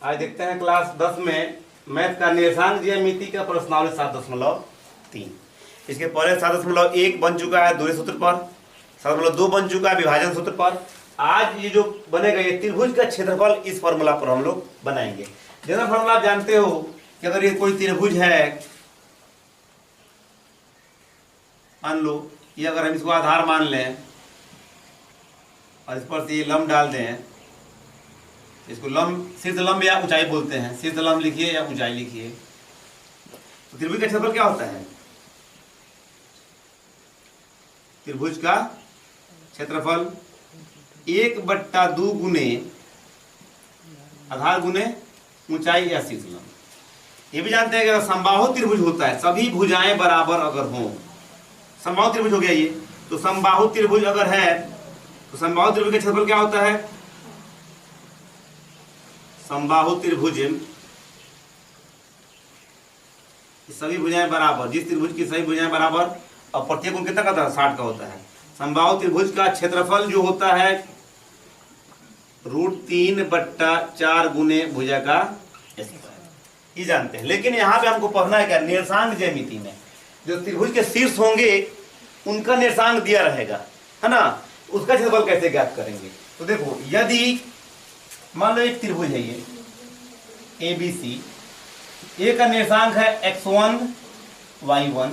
आज देखते हैं क्लास 10 में मैथ का निर्देशांक ज्यामिति का प्रश्नावली 7.3। इसके पहले 7.1 बन चुका है दूरी सूत्र पर, 7.2 बन चुका है विभाजन सूत्र पर। आज ये जो बनेगा ये त्रिभुज का क्षेत्रफल, इस फॉर्मूला पर हम लोग बनाएंगे। जनरल फॉर्मूला आप जानते हो कि अगर ये कोई त्रिभुज है, मान लो ये अगर हम इसको आधार मान लें और इस पर से ये लंब डाल दें, इसको लंब शीर्ष लंब या ऊंचाई बोलते हैं, शीर्ष लंब लिखिए या ऊंचाई लिखिए। तो त्रिभुज का क्षेत्रफल क्या होता है? त्रिभुज का क्षेत्रफल 1/2 गुने आधार गुने ऊंचाई या शीर्ष लंब। ये भी जानते हैं कि अगर समबाहु त्रिभुज होता है, सभी भुजाएं बराबर अगर हों, समबाहु त्रिभुज हो गया ये, तो समबाहु त्रिभुज अगर है तो समबाहु त्रिभुज का क्षेत्रफल क्या होता है? समबाहु त्रिभुज सभी भुजाएं बराबर, जिस त्रिभुज की सभी भुजाएं बराबर और प्रत्येक कोण कितना का होता है? 60 का होता है। समबाहु त्रिभुज का क्षेत्रफल जो होता है √3/4 गुने भुजा का स्क्वायर, ये जानते हैं। लेकिन यहाँ पे हमको पढ़ना है क्या? निर्देशांक ज्यामिति में जो त्रिभुज के शीर्ष होंगे उनका निर्देशांक दिया रहेगा, है ना, उसका क्षेत्रफल कैसे ज्ञात करेंगे? तो देखो, यदि मान लो एक त्रिभुज है ये ABC, ए का निर्देशांक है x1 y1,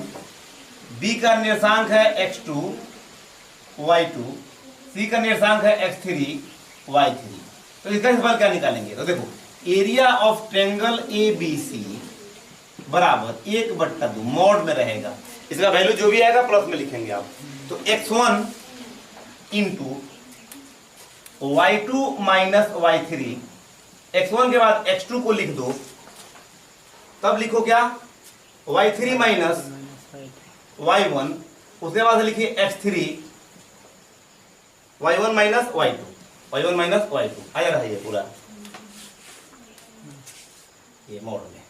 बी का निर्देशांक है x2 y2, सी का निर्देशांक है x3 y3। तो इसका क्षेत्रफल क्या निकालेंगे? तो देखो, एरिया ऑफ ट्रायंगल ABC बराबर 1/2 मॉड में रहेगा। इसका वैल्यू जो भी आएगा प्लस में लिखेंगे आप। तो x1 into y2 minus y3, x1 के बाद x2 को लिख दो, तब लिखो क्या? y3 माइनस y1, उसके बाद लिखिए x3 y1 minus y2, y1 minus y2 आया रहा ये पूरा, ये मोड में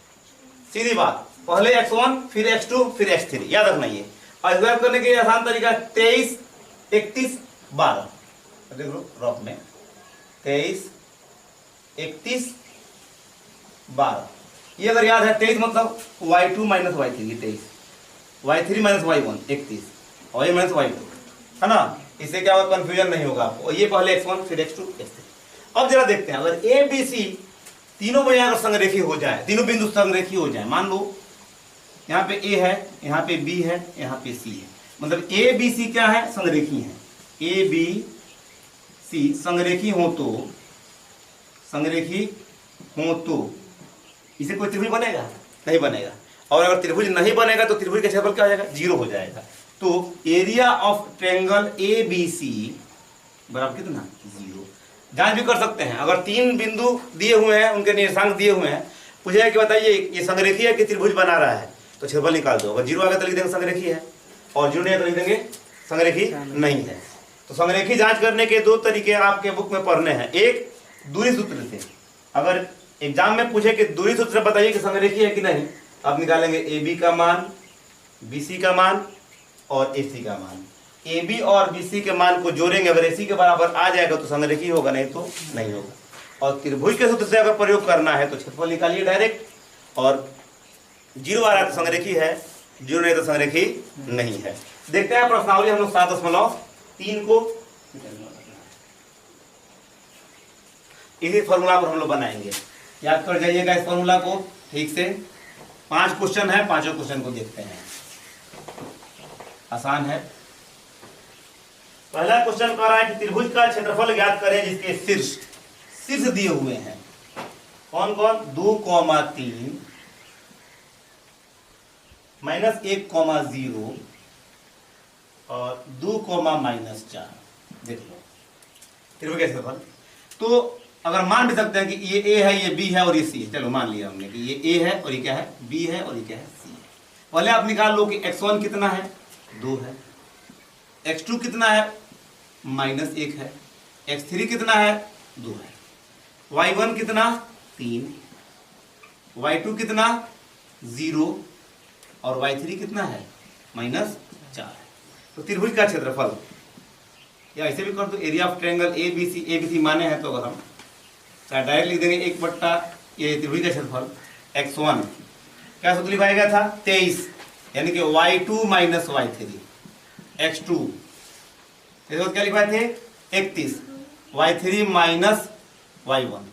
सीधी बात। पहले x1 फिर x2 फिर x3, याद रखना ये। और इसको करने के लिए आसान तरीका 23 31 12, देख लो रफ में 23 31 12। ये अगर याद है 23 मतलब y2 minus y3 23, y3 minus y1 31 और y माइनस y2, है ना। इससे क्या होगा? कंफ्यूजन नहीं होगा आपको। ये पहले x1 फिर x2 x3। अब जरा देखते हैं, अगर ABC तीनों भुजाएं अगर संरेखी हो जाए, तीनों बिंदु संरेखी हो जाए, मान लो यहाँ पे A है, यहाँ पे B है, यहाँ पे C है, मतलब ABC क्या है? संरेखी है। ABC संरेखी हो तो इसे कोई त्रिभुज बनेगा? नहीं बनेगा। और अगर त्रिभुज नहीं बनेगा तो त्रिभुज का क्षेत्रफल क्या हो जाएगा? 0 हो जाएगा। तो एरिया ऑफ ट्रायंगल ABC बराबर कितना? 0। जांच भी कर सकते हैं, अगर 3 बिंदु दिए हुए हैं, उनके निर्देशांक दिए हुए हैं, पूछेगा कि बताइए ये संरेखी है कि त्रिभुज बना रहा है, तो क्षेत्रफल निकाल दो। अगर 0 आ गया तो लिख देंगे संरेखी है, और 0 नहीं है तो लिख देंगे संरेखी नहीं है। तो संरेखी जांच करने के 2 तरीके आपके बुक में पढ़ने हैं। एक दूरी सूत्र से, अगर एग्जाम में पूछे कि दूरी सूत्र से बताइए कि संरेखी है कि नहीं, आप निकालेंगे AB का मान, BC का मान और AC का मान। AB और BC के मान को जोड़ेंगे, अगर AC के बराबर आ जाएगा तो संरेखी होगा, नहीं तो नहीं होगा। और त्रिभुज के सूत्र से अगर प्रयोग करना है तो क्षेत्रफल निकालिए डायरेक्ट, और 0 आ रहा है तो संरेखी है, 0 नहीं तो संरेखी नहीं है। देखते हैं प्रश्नावली हम लोग 7.3 को इसी फॉर्मूला पर हम लोग बनाएंगे। याद कर जाइएगा इस फॉर्मूला को ठीक से। 5 क्वेश्चन है, 5 क्वेश्चन को देखते हैं, आसान है। पहला क्वेश्चन कह रहा है कि त्रिभुज का क्षेत्रफल ज्ञात करें जिसके शीर्ष दिए हुए हैं। कौन कौन? 2,3 -1,0 और 2,-4। देख लो त्रिभुज का क्षेत्रफल। तो अगर मान भी सकते हैं कि ये A है, ये B है और ये C है। चलो मान लिया हमने कि ये A है और ये क्या है? B है और ये क्या है? C है। पहले आप निकाल लो कि x1 कितना है? 2 है, x2 कितना है? -1 है, x3 कितना है? 2 है, y1 कितना? 3, y2 कितना? 0 और y3 कितना है? -4 है। तो त्रिभुज का क्षेत्रफल, या ऐसे भी कर दो, एरिया ऑफ ट्रायंगल ABC माने हैं तो अगर हम डायरेक्ट लिख देंगे ये त्रिभुज का क्षेत्रफल x1 क्या सूत्र लिखा गया था 23, यानी कि y2 माइनस y3, x2 इसके बाद क्या लिखवाए थे 31, y3 माइनस y1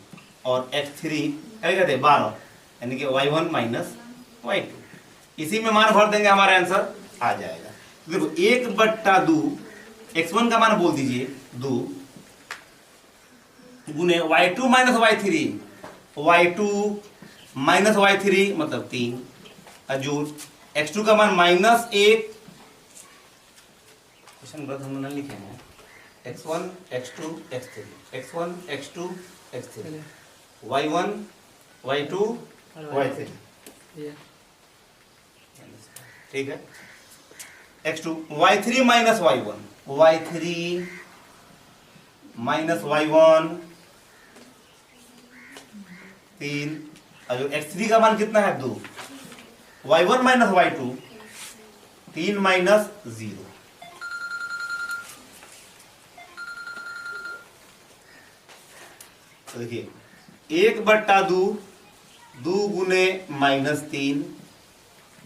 और x3 क्या लिखा थे 12, यानी कि y1 माइनस y2। इसी में मान भर देंगे हमारा आंसर आ जाएगा। तो देखो 1/2 x1 का मान बोल दीजिए 2 गुने y2 minus y3, y2 minus y3 मतलब 3 अजूर x2 का मान -1, क्वेश्चन गलत हम लोगों ने लिखे हैं x1 x2 x3, x1 x2 x3, y1 y2 y3, ठीक है x2 y3 minus y1, y3 minus y1 3 और x3 का मान कितना है 2, y1 माइनस y2 3 माइनस 0। तो देखिए 1/2 2 गुने -3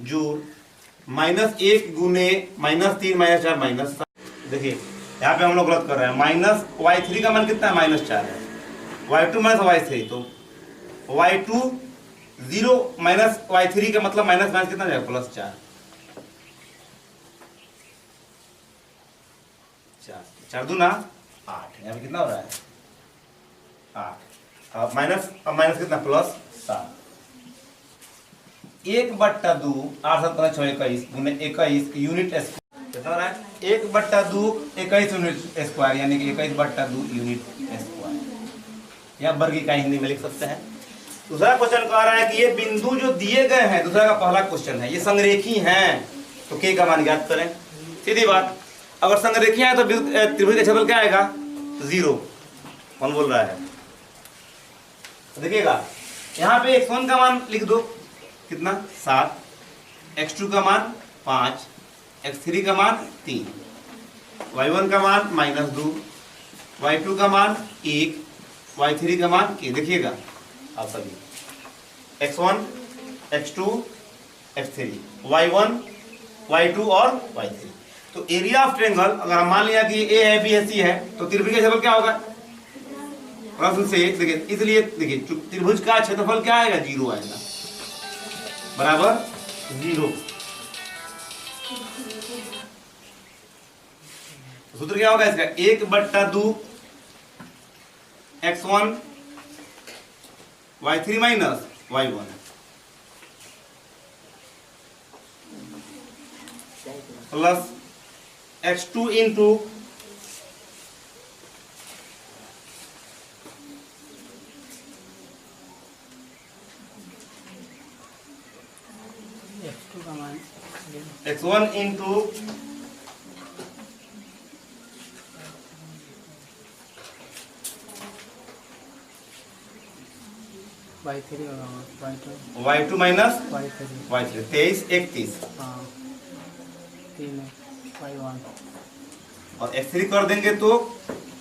जोड़ -1 गुने -3 -4 -7। देखिए यहाँ पे हम लोग गलत कर रहे हैं, माइनस y3 का मान कितना है -4 है, y2 माइनस y3 तो y2 0 माइनस y3 का मतलब माइनस माइनस कितना जाएगा +4, 4 दूना 8, यहाँ पे कितना हो रहा है 8, माइनस माइनस कितना +7, 1/2 8 7 5 6 21 गुने 21 यूनिट स्क्वायर कितना हो रहा है 1/2 21 यूनिट स्क्वायर, यानी कि 21/2 यूनिट स्क्वायर। या वर्ग इकाई हिंदी में लिख सकते हैं। दूसरा क्वेश्चन कह रहा है कि ये बिंदु जो दिए गए हैं, दूसरा का पहला क्वेश्चन है, ये संरेखी हैं तो के का मान ज्ञात करें। सीधी बात, अगर संरेखी है तो त्रिभुज का क्षेत्रफल क्या आएगा 0। कौन बोल रहा है, तो देखिएगा यहाँ पे x1 का मान लिख दो कितना 7, x2 का मान 5, x3 का मान 3, y1 का मान -2, y2 का मान 1, y3 का मान k। देखिएगा आप सभी x1 x2 x3 y1 y2 और y3। तो एरिया ऑफ ट्रायंगल अगर हम मान लिया कि a है b है c है तो त्रिभुज का क्षेत्रफल क्या होगा, प्रश्न से देखिए, इसलिए देखिए त्रिभुज का क्षेत्रफल क्या आएगा 0 आएगा, बराबर 0। सूत्र क्या होगा इसका 1/2 x1 y3 minus y1 plus x2 into x1 into y2 minus y3 23 31 और x3 कर देंगे तो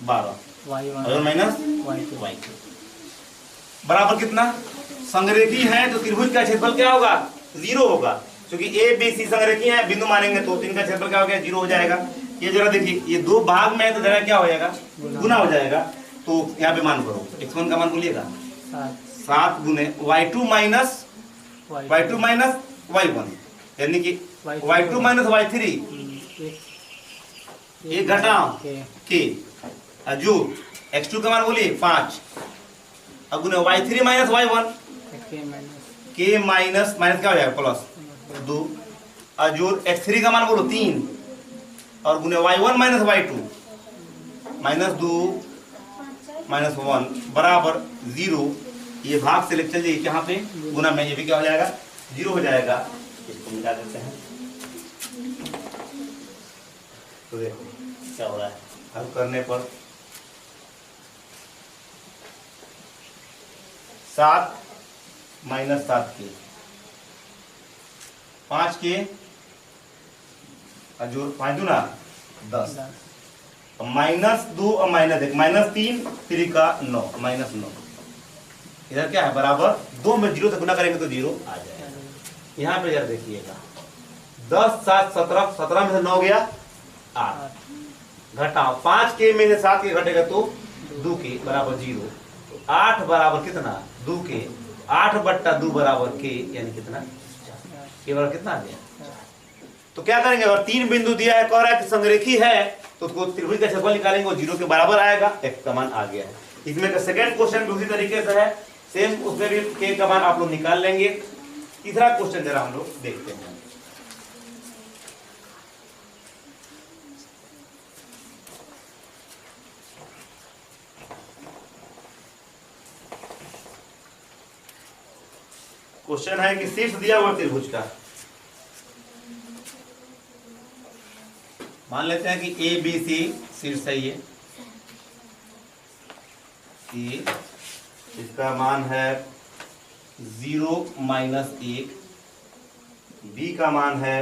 12 और माइनस y2 बराबर कितना, संरेखी है तो त्रिभुज का क्षेत्रफल क्या होगा 0 होगा, क्योंकि ए बी सी संरेखी है, बिंदु मानेंगे तो इनका क्षेत्रफल क्या हो गया 0 हो जाएगा। ये जरा देखिए ये दो भाग में है तो जरा क्या हो जाएगा गुना हो जाएगा। तो यहाँ पे मान करो x1 का मान बोलिएगा 7 गुने y2 माइनस y1 यानी कि y2 माइनस y3 एक घटाओ के जो x2 का मान बोलिए 5 अब गुने y3 माइनस y1 के माइनस माइनस क्या हो जाएगा +2 अजूर x3 का मान बोलो 3 और गुने y1 माइनस y2 -2 -1 बराबर 0। ये भाग से लेकर चलिए यहाँ पे गुना में ये भी क्या हो जाएगा 0 हो जाएगा। इसको मिटा देते हैं तो देखो क्या हो रहा है, हल करने पर 7 माइनस 7 के 5 के जोड़ 5 दूना 10 -2 और -1 -3 3 का 9 -9 इधर क्या है बराबर 2 में 0 से गुना करेंगे तो 0 आ जाएगा। यहाँ पे जरा देखिएगा 10 7 17, 17 में से 9 गया 8, घटाओ 5 के में से 7 के घटेगा तो 2 के बराबर 0, तो 8 बराबर कितना 2 के, 8 बट्टा 2 बराबर के, यानी कितना के बराबर कितना आ गया। तो क्या करेंगे, अगर 3 बिंदु दिया है, कह रहा है कि संरेखी है, तो उसको त्रिभुज का क्षेत्रफल निकालेंगे, वो 0 के बराबर आएगा, x का मान आ गया है। इसमें का सेकंड क्वेश्चन भी उसी तरीके से है, सेम उसमें भी k का मान आप लोग निकाल लेंगे। तीसरा क्वेश्चन जरा हम लोग देखते हैं। क्वेश्चन है कि शीर्ष दिया हुआ त्रिभुज का, मान लेते हैं कि ए बी सी शीर्ष है ये, इसका मान है 0 - 1, बी का मान है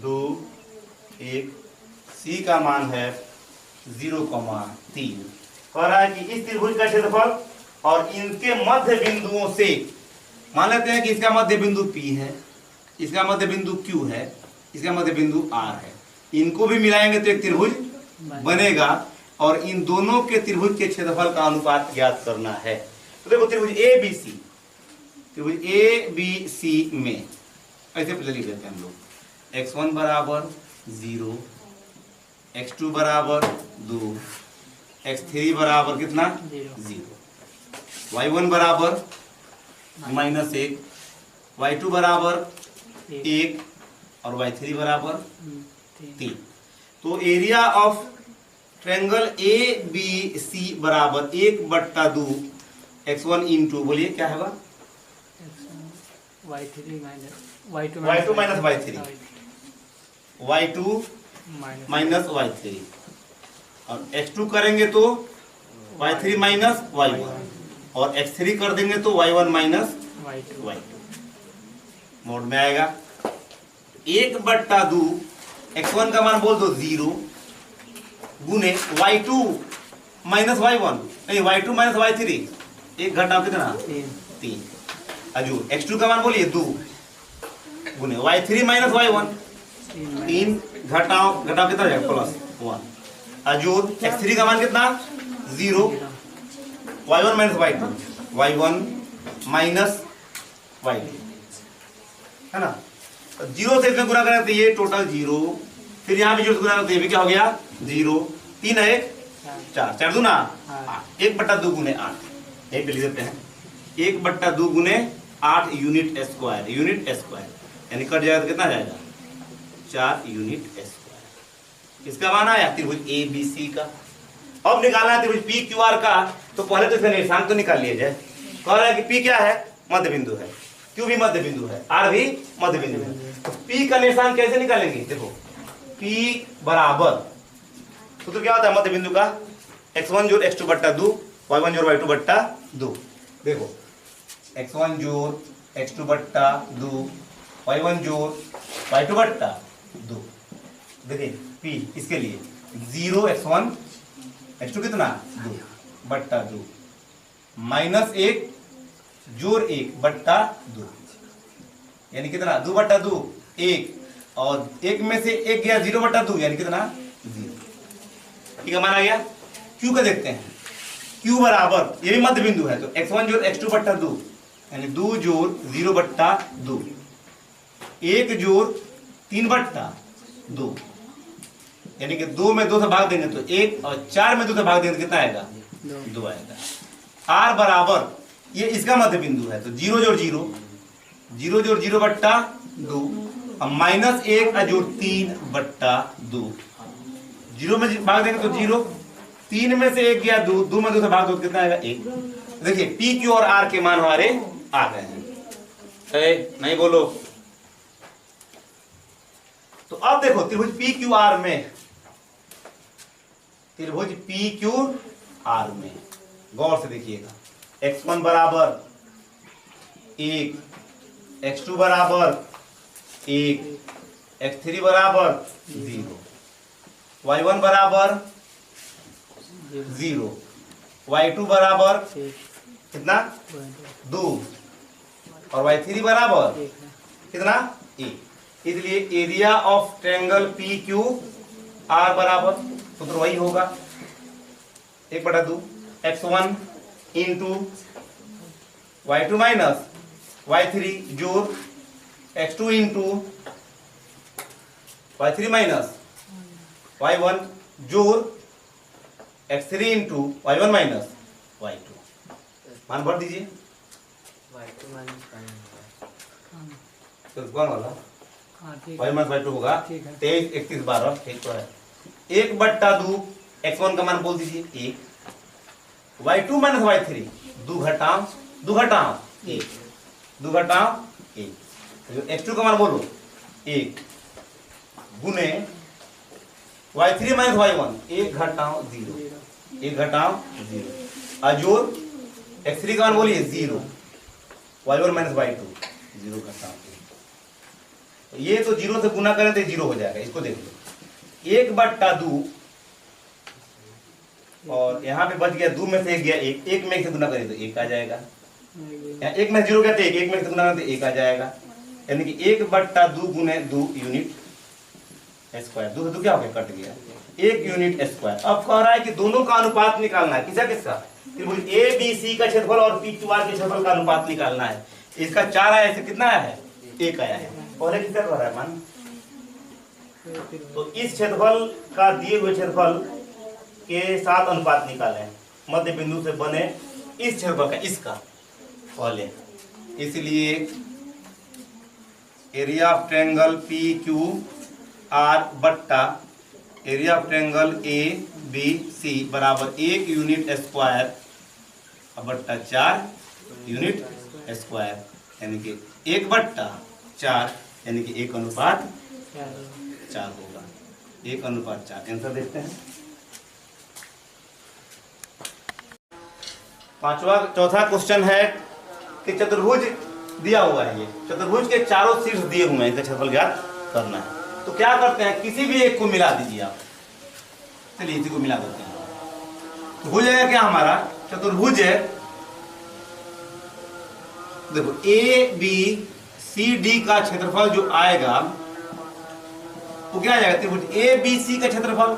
2 1, सी का मान है 0,3। कह रहा है कि इस त्रिभुज का क्षेत्रफल और इनके मध्य बिंदुओं से, मान लेते हैं कि इसका मध्य बिंदु P है, इसका मध्य बिंदु Q है, इसका मध्य बिंदु R है, इनको भी मिलाएंगे तो एक त्रिभुज बनेगा, और इन दोनों के त्रिभुज के क्षेत्रफल का अनुपात ज्ञात करना है। तो देखो त्रिभुज त्रिभुज ए बी सी में ऐसे पहले लिख देते हैं हम लोग, x1 बराबर 0, x2 बराबर 2, x3 बराबर कितना 0, y1 बराबर -1, y2 बराबर 1 और y3 बराबर 3। तो area of triangle A B C बराबर 1/2 x1 इंटू, बोलिए क्या है y2 y2 minus y3, y2 minus y3, और x2 करेंगे तो y3 माइनस y1, और x3 कर देंगे तो y1 माइनस y2 मोड में आएगा। 1/2 x1 का मान बोल दो 0 गुने y2 माइनस y1, नहीं y2 माइनस y3, एक घटाओ कितना 3, अजूर x2 का मान बोलिए 2 गुने y3 माइनस y1, 3 घटाओ कितना जाएगा +1, अजूर x3 का मान कितना 0, y1 minus y2, y1 minus y2 है ना। 0 से इसमें गुना करें तो ये टोटल 0, फिर यहाँ भी 0 से गुना करें तो ये भी क्या हो गया 0, 3 है 4, 4 दूना 8, 1/2 गुने 8, एक लिख देते हैं 1/2 गुने 8 यूनिट स्क्वायर, यानी कट जाएगा तो कितना जाएगा 4 यूनिट स्क्वायर। इसका मान आया त्रिभुज ए बी सी का। अब निकालना है त्रिभुज पी क्यू आर का, तो पहले तो इसका निर्देशांक तो निकाल लिया जाए। कह रहा है कि पी क्या है, मध्य बिंदु है, क्यू भी मध्य बिंदु है, आर भी मध्य बिंदु है। तो पी का निर्देशांक कैसे निकालेंगे, देखो पी बराबर, तो क्या होता है मध्य बिंदु का, x1 जोड़ x2/2, y1 जोड़ y2/2। देखो x1 जोड़ x2/2, y1 जोड़ y2/2। देखिए p इसके लिए 0 x1 x2 कितना 2/2 -1 जोड़ 1/2, यानी कितना 2/2, 1, और 1 में से 1 गया 0/2, यानी कितना 0। ठीक है, माना गया। क्यू का देखते हैं, क्यू बराबर, ये भी मध्य बिंदु है, तो x1 जोड़ x2/2, यानी 2 जोड़ 0/2, 1 जोड़ 3/2, यानी कि 2 में 2 से भाग देंगे तो 1, और 4 में 2 से भाग देंगे तो कितना आएगा 2 आएगा। आर बराबर, ये इसका मध्य बिंदु है, तो 0 जोड़ 0, 0 जोड़ 0/2, और -1 जोड़ 3/2, 0 में भाग देंगे तो 0, 3 में से 1 गया 2, 2 में 2 से भाग दो कितना आएगा 1। देखिए पी क्यू और आर के मान हमारे आ गए हैं, नहीं बोलो। तो अब देखो त्रिभुज पी क्यू आर में, त्रिभुज पी क्यू आर में गौर से देखिएगा, x1 बराबर 1, x2 बराबर 1, x3 बराबर 0, y1 बराबर 0, y2 बराबर कितना 2 और y3 बराबर कितना 1। इसलिए area of triangle P Q are बराबर सूत्र वही होगा 1/2 x1 into y2 minus y3 जोड़ x2 into y3 minus y1 जोड़ x3 into y1 minus y2। मान भर दीजिए तो कौन वाला y माइनस y2 होगा 23 31 12 ठीक तो है 1/2 x1 का मान बोल दीजिए 1 y2 माइनस y3 2 घटाओ 1 x2 का मान बोलो 1 गुने y3 माइनस y1 1 घटाओ 0 अजोड़ x3 का मान बोलिए 0 y1 माइनस y2 0 घटाओ 1। ये तो 0 से गुना करें तो 0 हो जाएगा। इसको देख लो 1/2 और यहाँ पे बच गया 2 में से 1 गया 1 में से गुना करें तो 1 आ जाएगा। यहाँ 1 में 0 गया तो 1 में से गुना करें तो 1 आ जाएगा। यानी कि 1/2 गुने 2 यूनिट स्क्वायर 2 से 2 क्या हो गया कट गया 1 यूनिट स्क्वायर। अब कह रहा है कि दोनों का अनुपात निकालना है। किसका त्रिभुज ए बी सी का क्षेत्रफल और पी क्यू आर के क्षेत्रफल का अनुपात निकालना है। इसका 4 आया ऐसे कितना आया है 1 आया है। पहले किसका कह रहा है मान तो इस क्षेत्रफल का दिए हुए क्षेत्रफल के साथ अनुपात निकालें मध्य बिंदु से बने इस क्षेत्रफल का इसका पहले। इसलिए area of triangle P Q R बट्टा area of triangle A B C बराबर 1 यूनिट स्क्वायर बट्टा 4 यूनिट स्क्वायर यानी कि 1/4 यानी कि 1:4 होगा 1:4। आंसर देखते हैं। चौथा क्वेश्चन है कि चतुर्भुज दिया हुआ है। ये चतुर्भुज के चारों शीर्ष दिए हुए हैं इसका क्षेत्रफल ज्ञात करना है। तो क्या करते हैं किसी भी एक को मिला दीजिए आप। चलिए इसी को मिला देते हैं तो हो जाएगा क्या हमारा चतुर्भुज है। देखो ए बी सी डी का क्षेत्रफल जो आएगा वो क्या आ जाएगा त्रिभुज ए बी सी का क्षेत्रफल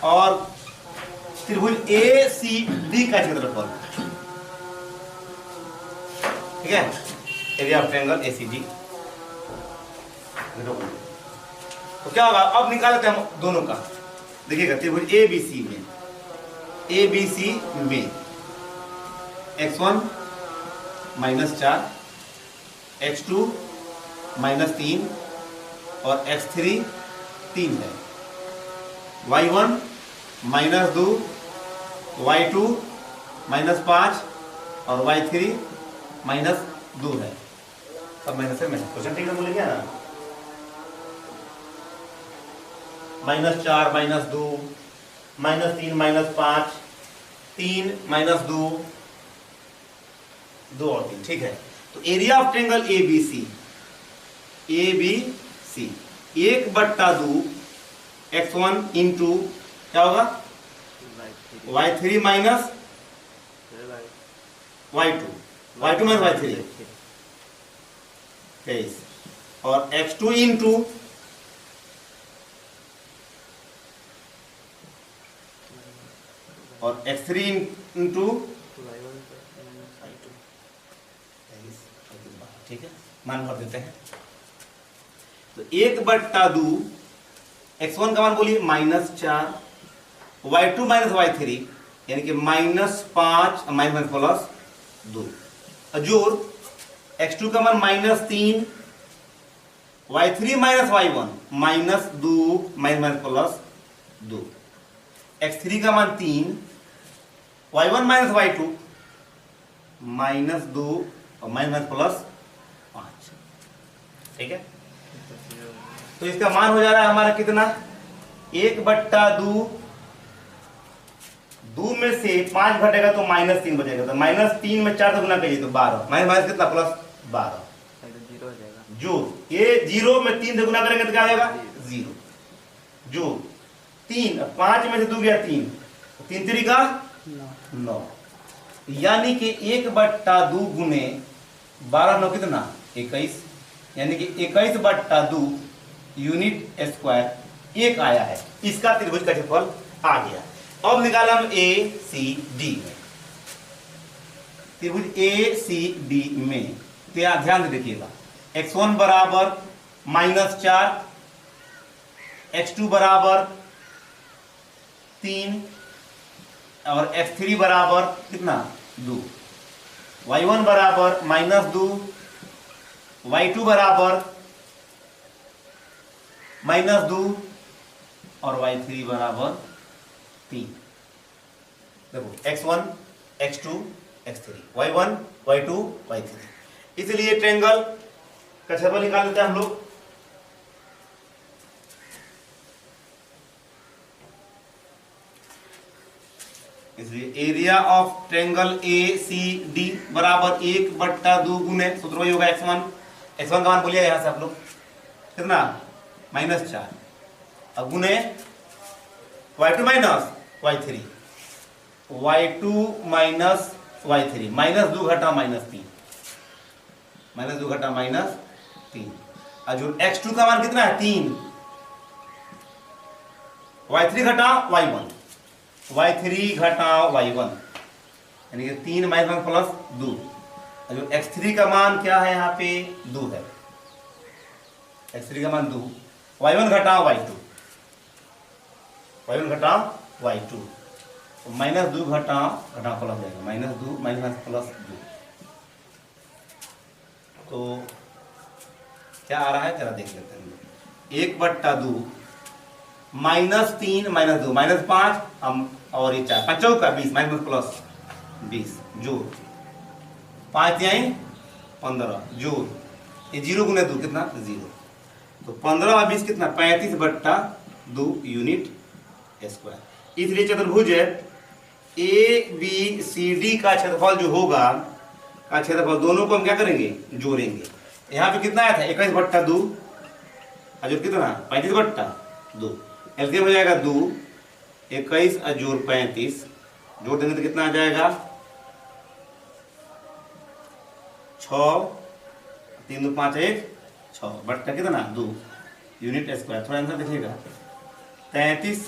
और त्रिभुज ए सी डी का क्षेत्रफल। ठीक है area of triangle A C D. तो क्या होगा अब निकालते हैं हम दोनों का। देखिएगा त्रिभुज ए बी सी में x1 -4 x2 -3 और x3 3 है y1 -2 y2 -5 और y3 -2 है। सब माइनस है क्वेश्चन ठीक है बोलेंगे ना -4 -2 -3 -5 3 -2 2 और 3 ठीक है। तो area of triangle A B C 1/2 x1 into क्या होगा y3 minus y2 minus y3 23 और x2 इंटू और x3 इंटू ठीक है मान भर देते हैं। तो 1/2 x1 का मान बोलिए -4 y2 माइनस y3 यानी कि -5 माइनस प्लस 2 जोड़ x2 का मान -3 y3 minus y1 -2 minus plus 2 x3 का मान 3 y1 माइनस y2 -2 और माइनस प्लस 5। ठीक है तो इसका मान हो जा रहा है हमारा कितना 1/2 2 में से 5 घटेगा तो -3 बचेगा। तो -3 में 4 से गुना करिए तो 12 माइनस कितना प्लस 12 जीरो हो जाएगा। जो ये 0 में 3 से गुना करेंगे तो क्या आ जाएगा 0 जो 3 5 में से 2 गया 3 3 3 का 9, यानी कि 1/2 गुने 12 9 कितना 21, यानी कि 21/2 यूनिट स्क्वायर एक आया है। इसका त्रिभुज का क्षेत्रफल आ गया। अब निकाला हम ए सी डी में, त्रिभुज ए सी डी में तो यहां ध्यान से देखिएगा, x1 बराबर -4, x2 बराबर 3 और x3 बराबर कितना 2, y1 बराबर -2, y2 बराबर -2 और y3 बराबर 3। देखो x1 x2 x3, y1 y2 y3, इसलिए ट्रायंगल का क्षेत्रफल निकाल लेते हैं हम लोग। इसलिए area of triangle A C D बराबर 1/2 गुने, सूत्र वही होगा x1 का मान बोलिए यहां से आप लोग कितना -4, अब गुने y2 minus y3, y2 minus y3, -2 घटा -3, -2 घटा -3, और जो x2 का मान कितना है 3, y3 घटा y1, y3 घटा y1, यानी कि 3 -1 प्लस 2, और जो x3 का मान क्या है यहाँ पे 2 है, x3 का मान 2, y1 घटा y2, y1 घटा y2, तो -2 घटा प्लस जाएगा, -2 प्लस 2, तो क्या आ रहा है जरा देख लेते हैं। 1/2 -3 -2 -5 और ये 4 5 का 20 प्लस 20 जोड़ 5 यहीं 15 जोड़ ये 0 गुने 2 कितना 0, तो 15 और 20 कितना 35/2 यूनिट स्क्वायर। इसलिए चतुर्भुज ए बी सी डी का क्षेत्रफल जो होगा का क्षेत्रफल दोनों को हम क्या करेंगे जोड़ेंगे। यहाँ पे कितना आया था 21/2 और जो कितना 35/2, एलसीएम हो जाएगा 2, 21 और जोड़ 35, जोड़ देंगे तो कितना आ जाएगा 6, 3 2 5 1 6 बट्टा कितना 2 यूनिट स्क्वायर। थोड़ा आंसर देखिएगा 33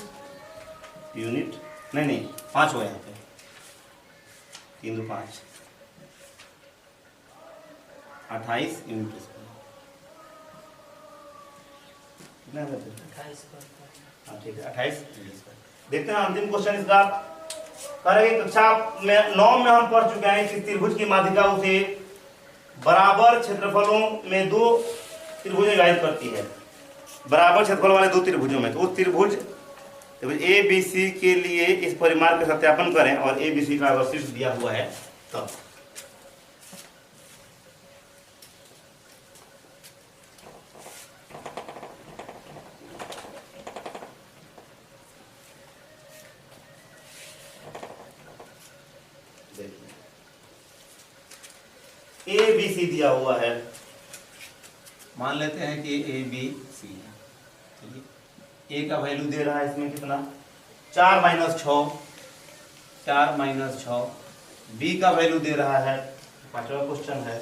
यूनिट, नहीं 5 हो यहाँ पे, 3 2 5 28 यूनिट स्क्वायर, कितना है 28, हाँ ठीक है 28 यूनिट स्क्वायर। देखते हैं अंतिम क्वेश्चन इसका। करेंगे कक्षा में 9 में हम पढ़ चुके हैं कि त्रिभुज की माध्यिकाओं से बराबर क्षेत्रफलों में 2 त्रिभुजें गायब करती है, बराबर क्षेत्रफल वाले 2 त्रिभुजों में, तो उस त्रिभुज ए बी सी के लिए इस परिमाण का सत्यापन करें और ए बी सी का अवशिष्ट दिया हुआ है तब। ए बी सी दिया हुआ है, मान लेते हैं कि ए बी सी है, ठीक है। ए का वैल्यू दे रहा है इसमें कितना 4 - 6, 4 - 6, बी का वैल्यू दे रहा है 5वां क्वेश्चन है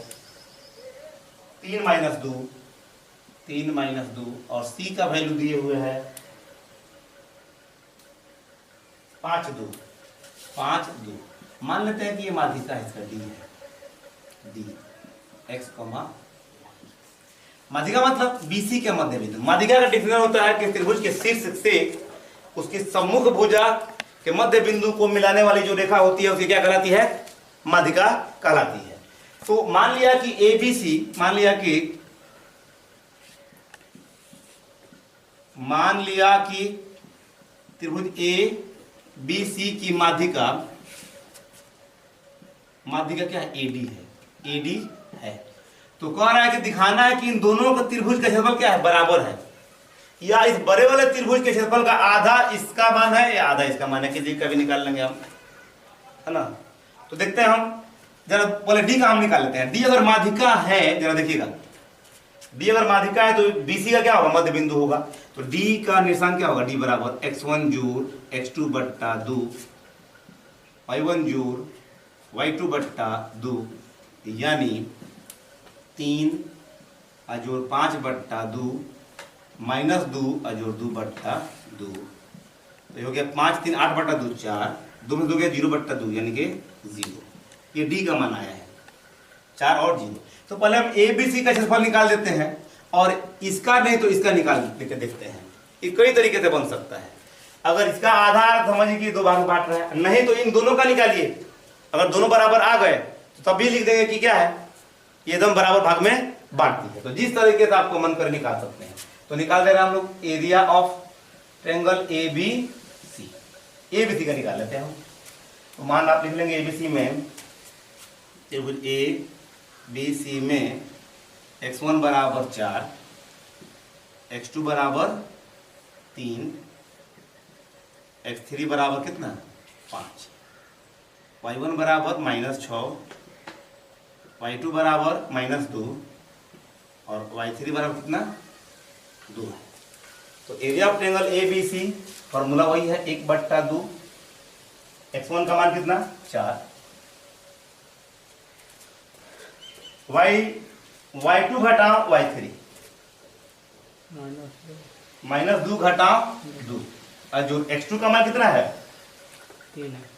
3 - 2, 3 - 2, और सी का वैल्यू दिए हुए है 5 2, 5 2। मान लेते हैं कि ये माध्यिका है, इसका डी है, डी एक्स कॉमा माध्यिका मतलब बीसी के मध्य बिंदु। माध्यिका का डिफिनेशन होता है कि त्रिभुज के शीर्ष से उसकी सम्मुख भुजा के मध्य बिंदु को मिलाने वाली जो रेखा होती है उसे क्या कहलाती है माध्यिका कहलाती है। तो मान लिया कि एबीसी, मान लिया कि त्रिभुज ए बी सी की माध्यिका क्या है एडी है, एडी है। तो कह रहा है कि दिखाना है कि इन दोनों का त्रिभुज का क्षेत्रफल क्या है बराबर है, या इस बड़े वाले त्रिभुज के क्षेत्रफल का आधा इसका मान है या आधा इसका मान है, किसी का भी निकाल लेंगे हम, है ना। तो देखते हैं हम, जरा पहले डी का हम निकाल लेते हैं। डी अगर माध्यिका है, जरा देखिएगा, डी अगर माध्यिका है तो बीसी का क्या होगा मध्य बिंदु होगा। तो डी का निशान क्या होगा, डी बराबर x1 जोड़ x2/2 y1 जोड़ y2 बट्टा 2 यानी 3 अजोड़ 5 बट्टा 2 माइनस 2 अजोड़ 2 बट्टा 2। तो ये हो गया 5 3 8 बट्टा 2 4 2 में 2 गया 0 बट्टा 2 यानी कि 0। ये डी का मान आया है 4 और 0। तो पहले हम ए बी सी का क्षेत्रफल निकाल देते हैं और इसका नहीं तो इसका निकाल लेके देखते हैं। ये कई तरीके से बन सकता है। अगर इसका आधार समझिए कि 2 भाग में बांट रहा है, नहीं तो इन दोनों का निकालिए। अगर दोनों बराबर आ गए तो तब भी लिख देंगे कि क्या है, ये एकदम बराबर भाग में बांटती है। तो जिस तरीके से आपको मन कर निकाल सकते हैं। तो निकाल दे रहे हैं हम लोग area of triangle A B C का निकाल लेते हैं हम। तो मान आप लिख लेंगे एबीसी में, त्रिभुज ए बी सी में x1 बराबर 4, x2 बराबर 3, x3 बराबर कितना 5, y1 बराबर -6, y2 बराबर -2 और y3 बराबर कितना 2 है। तो area of triangle A B C formula वही है 1/2। x1 का मान कितना 4, y2 घटाओ y3 -2 घटाओ 2 और जो x2 का मान कितना है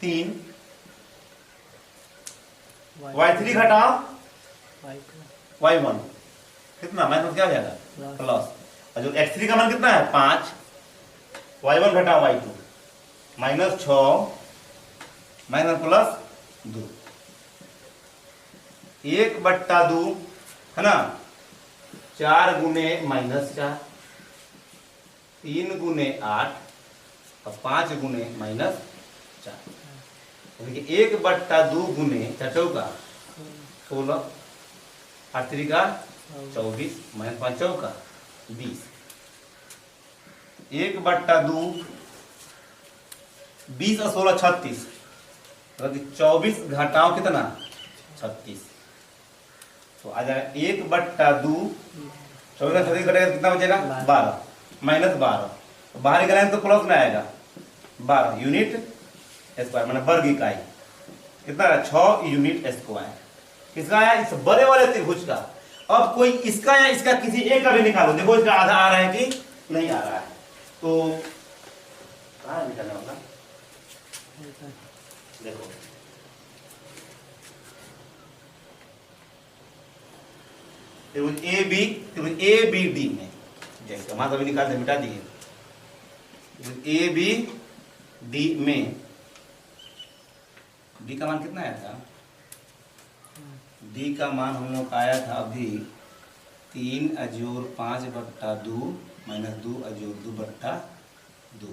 3, y3 घटाओ y1 कितना माइनस क्या हो जाएगा प्लस, और जो x3 का मान कितना है 5, y1 घटाओ y2 -6 माइनस प्लस 2, 1/2 है ना, 4 गुने -4, 3 गुने 8 और 5 गुने -4, यानी कि 1/2 गुने 4 चौका 16, 8 3 का 24 -5 चौका 20, 1/2 20 और 16 36, 24 घटाओ कितना 36, तो आ जाएगा 1/2, 24 36 घटेगा कितना बचेगा 12 -12, तो बाहर निकालेंगे तो प्लस में आएगा 12 यूनिट स्क्वायर माने वर्ग इकाई कितना 6 यूनिट स्क्वायर। किसका आया इस बड़े वाले त्रिभुज का। अब कोई इसका या इसका किसी एक का भी निकालो, देखो इसका आधा आ रहा है कि नहीं आ रहा है। तो कहाँ निकालना होगा देखो, त्रिभुज ए बी डी में जैसे मान अभी निकाल दे मिटा दिए, ए बी डी में डी का मान कितना आया था, डी का मान हम लोग आया था अभी 3 अजोड़ 5/2 -2 अजोड़ 2/2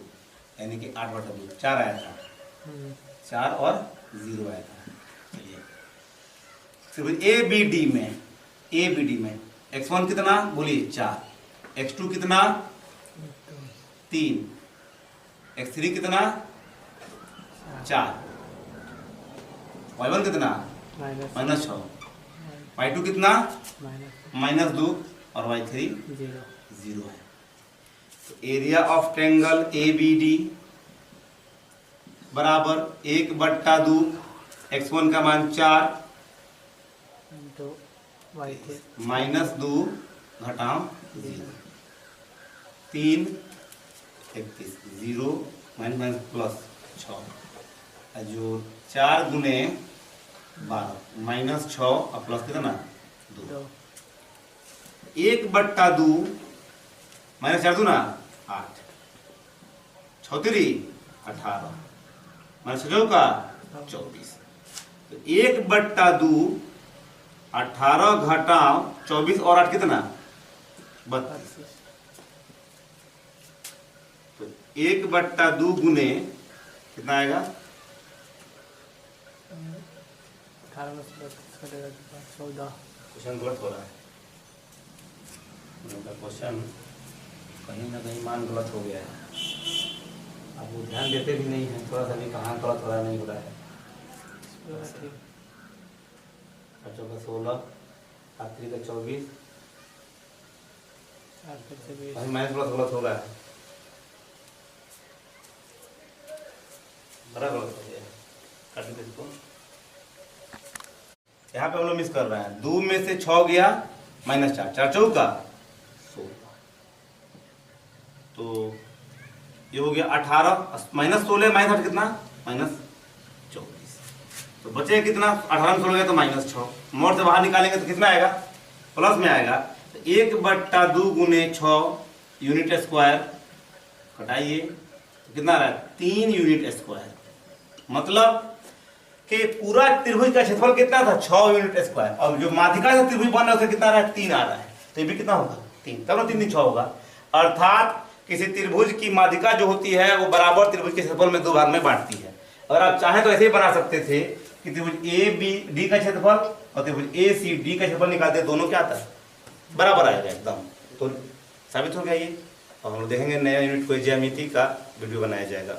यानी कि 8/2 4 आया था, 4 और 0 आया था। चलिए ए बी डी में x1 कितना बोलिए 4, x2 कितना 3, x3 कितना 4, y1 कितना -6, y2 कितना -2 और y3 0 है। तो area of triangle A B D बराबर 1/2, x1 का मान 4 -2 घटाओ 0, 3 31 0 माइनस प्लस 6 जो 4 गुने 12 -6 और प्लस कितना 2, 1/2 -4 दूना 8, 6 3 18 -6 का 24, तो 1/2 18 घटाओ 24 और 8 कितना 32, तो 1/2 गुने कितना आएगा 14 क्वेश्चन गलत हो रहा है, उनका क्वेश्चन कहीं ना कहीं मान गलत हो गया है। आप वो ध्यान देते भी नहीं है, थोड़ा सा भी कहाँ गलत हो रहा नहीं हो रहा है। बच्चों का 16 छात्री का 24 भाई मैथ प्लस गलत हो रहा है, बड़ा गलत हो गया है। काट दो इसको। यहाँ पे हम लोग मिस कर रहे हैं, 2 में से 6 गया -4, 4 चौका 16, तो ये हो गया 18 -16 -8 कितना -24, तो बचे कितना 18 में 16 गया तो -6, मोड़ से बाहर निकालेंगे तो कितना आएगा प्लस में आएगा, तो 1/2 गुने 6 यूनिट स्क्वायर, घटाइए तो कितना आ रहा है 3 यूनिट स्क्वायर, मतलब कि पूरा त्रिभुज का क्षेत्रफल कितना था 6 यूनिट स्क्वायर, और जो माध्यिका से त्रिभुज बन रहा है उससे कितना आ रहा है 3 आ रहा है, तो ये भी कितना होगा 3, तब ना 3 6 होगा। अर्थात किसी त्रिभुज की माध्यिका जो होती है वो बराबर त्रिभुज के क्षेत्रफल में 2 भाग में बांटती है। और आप चाहें तो ऐसे ही बना सकते थे कि त्रिभुज ए बी डी का क्षेत्रफल और त्रिभुज ए सी डी का क्षेत्रफल निकालते, दोनों क्या आता है बराबर आएगा एकदम, तो साबित हो गया ये। और हम लोग देखेंगे नया यूनिट कोई ज्यामिति का वीडियो बनाया जाएगा।